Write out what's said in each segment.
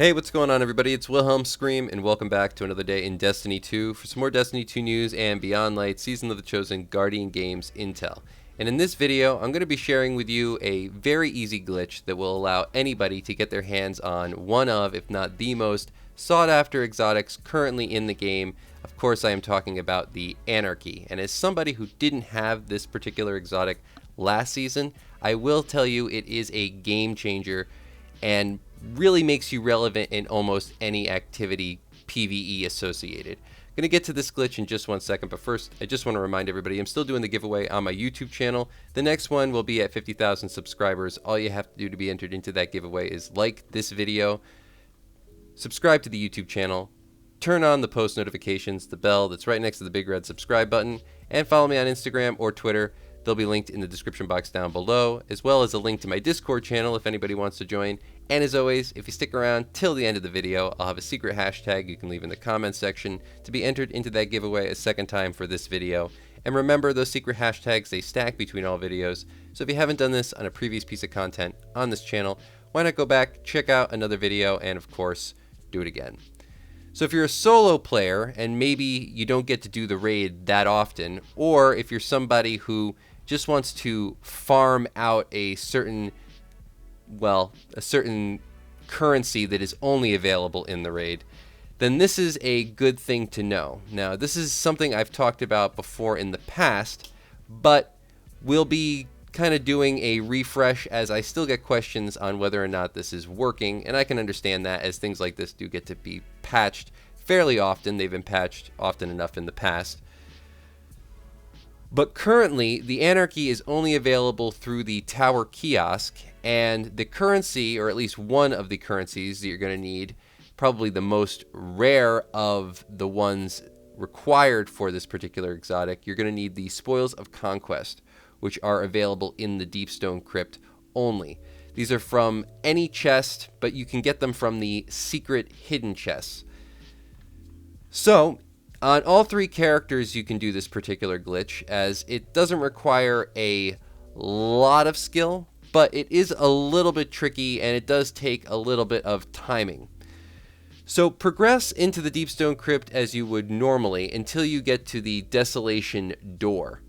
Hey, what's going on, everybody? It's Wilhelm Scream, and welcome back to another day in Destiny 2 for some more Destiny 2 news and Beyond Light Season of the Chosen Guardian Games intel. And in this video, I'm going to be sharing with you a very easy glitch that will allow anybody to get their hands on one of, if not the most, sought-after exotics currently in the game. Of course, I am talking about the Anarchy. And as somebody who didn't have this particular exotic last season, I will tell you it is a game changer and really makes you relevant in almost any activity PvE associated. I'm going to get to this glitch in just 1 second, but first I just want to remind everybody I'm still doing the giveaway on my YouTube channel. The next one will be at 50,000 subscribers. All you have to do to be entered into that giveaway is like this video, subscribe to the YouTube channel, turn on the post notifications, the bell that's right next to the big red subscribe button, and follow me on Instagram or Twitter. They'll be linked in the description box down below, as well as a link to my Discord channel if anybody wants to join. And as always, if you stick around till the end of the video, I'll have a secret hashtag you can leave in the comments section to be entered into that giveaway a second time for this video. And remember, those secret hashtags, they stack between all videos. So if you haven't done this on a previous piece of content on this channel, why not go back, check out another video, and of course, do it again. So if you're a solo player and maybe you don't get to do the raid that often, or if you're somebody who just wants to farm out a certain currency that is only available in the raid, then this is a good thing to know. Now, this is something I've talked about before in the past, but we'll be kind of doing a refresh as I still get questions on whether or not this is working, and I can understand that as things like this do get to be patched fairly often. They've been patched often enough in the past. But currently, the Anarchy is only available through the Tower Kiosk, and the currency, or at least one of the currencies that you're going to need, probably the most rare of the ones required for this particular exotic, you're going to need the Spoils of Conquest, which are available in the Deepstone Crypt only. These are from any chest, but you can get them from the secret hidden chests. So, on all three characters you can do this particular glitch, as it doesn't require a lot of skill, but it is a little bit tricky and it does take a little bit of timing. So progress into the Deepstone Crypt as you would normally until you get to the Desolation Door.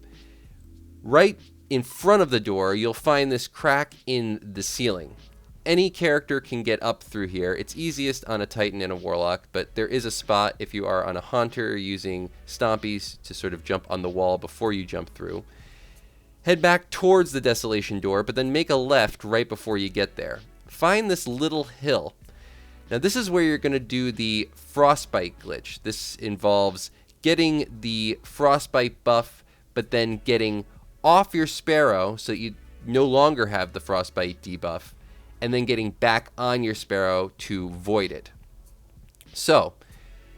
Right in front of the door, you'll find this crack in the ceiling. Any character can get up through here. It's easiest on a Titan and a Warlock, but there is a spot if you are on a Haunter using Stompies to sort of jump on the wall before you jump through. Head back towards the Desolation Door, but then make a left right before you get there. Find this little hill. Now this is where you're going to do the Frostbite glitch. This involves getting the Frostbite buff, but then getting off your Sparrow so you no longer have the Frostbite debuff, and then getting back on your Sparrow to void it. So,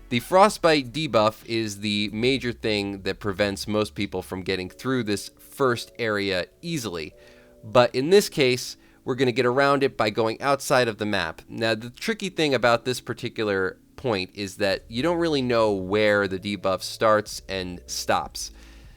the Frostbite debuff is the major thing that prevents most people from getting through this first area easily. But in this case, we're going to get around it by going outside of the map. Now, the tricky thing about this particular point is that you don't really know where the debuff starts and stops.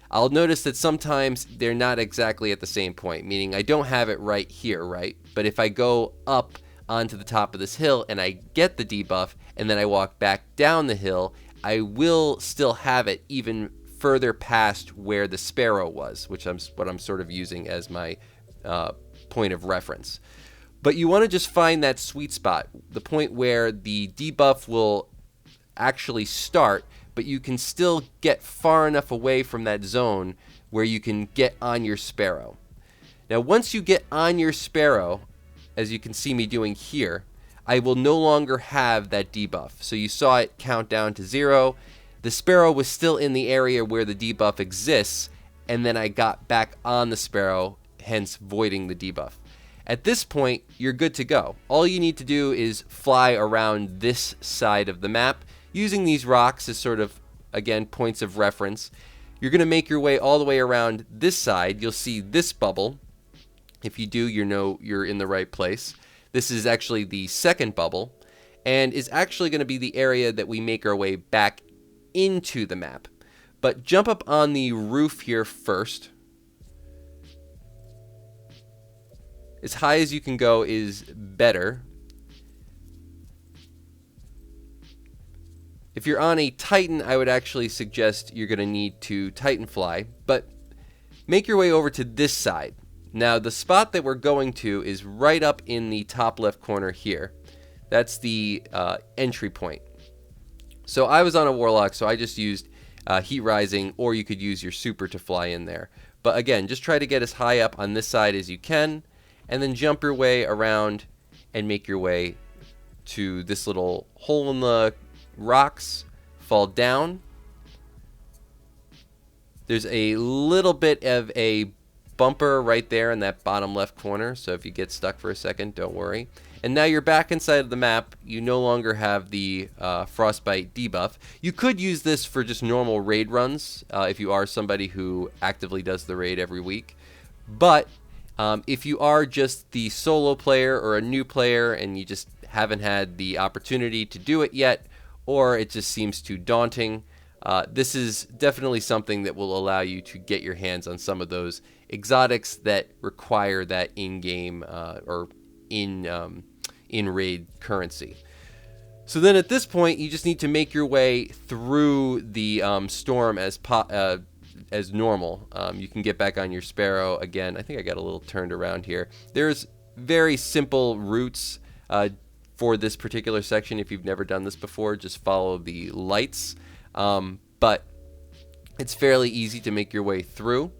I'll notice that sometimes they're not exactly at the same point, meaning I don't have it right here, right? But if I go up onto the top of this hill and I get the debuff and then I walk back down the hill, I will still have it even further past where the Sparrow was, which I'm what I'm sort of using as my point of reference. But you want to just find that sweet spot, the point where the debuff will actually start, but you can still get far enough away from that zone where you can get on your Sparrow. Now, once you get on your Sparrow, as you can see me doing here, I will no longer have that debuff. So you saw it count down to 0. The Sparrow was still in the area where the debuff exists, and then I got back on the Sparrow, hence voiding the debuff. At this point, you're good to go. All you need to do is fly around this side of the map, using these rocks as sort of, again, points of reference. You're going to make your way all the way around this side. You'll see this bubble. If you do, you know you're in the right place. This is actually the second bubble, and is actually going to be the area that we make our way back into the map. But jump up on the roof here first. As high as you can go is better. If you're on a Titan, I would actually suggest you're going to need to Titan fly, but make your way over to this side. Now, the spot that we're going to is right up in the top left corner here. That's the entry point. So I was on a Warlock, so I just used Heat Rising, or you could use your Super to fly in there. But again, just try to get as high up on this side as you can, and then jump your way around and make your way to this little hole in the rocks. Fall down. There's a little bit of a bumper right there in that bottom left corner, so if you get stuck for a second, don't worry. And now you're back inside of the map. You no longer have the Frostbite Debuff. You could use this for just normal raid runs if you are somebody who actively does the raid every week. But if you are just the solo player or a new player and you just haven't had the opportunity to do it yet, or it just seems too daunting, this is definitely something that will allow you to get your hands on some of those exotics that require that in-game or in-raid currency. So then at this point, you just need to make your way through the storm as normal. You can get back on your Sparrow again. I think I got a little turned around here. There's very simple routes for this particular section. If you've never done this before, just follow the lights. But it's fairly easy to make your way through.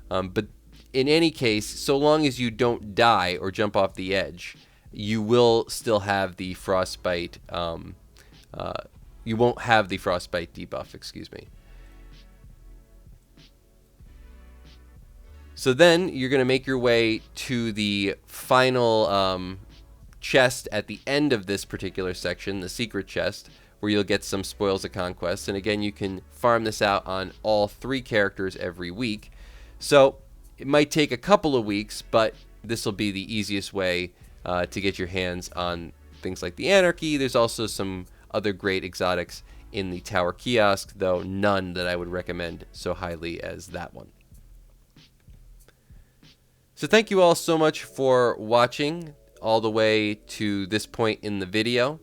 But in any case, so long as you don't die or jump off the edge, you will still have the Frostbite. You won't have the Frostbite debuff, excuse me. So then you're going to make your way to the final chest at the end of this particular section, the secret chest, where you'll get some Spoils of Conquest. And again, you can farm this out on all 3 characters every week. So it might take a couple of weeks, but this will be the easiest way to get your hands on things like the Anarchy. There's also some other great exotics in the Tower Kiosk, though none that I would recommend so highly as that one. So thank you all so much for watching all the way to this point in the video.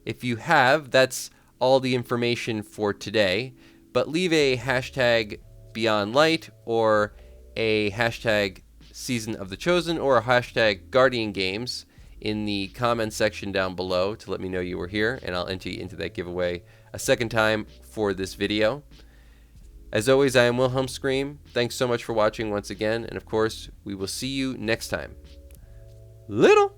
If you have, that's all the information for today, but leave a hashtag BeyondLight or a hashtag Season of the Chosen or a hashtag Guardian Games in the comment section down below to let me know you were here, and I'll enter you into that giveaway a second time for this video. As always, I am Wilhelm Scream. Thanks so much for watching once again, and of course, we will see you next time. Little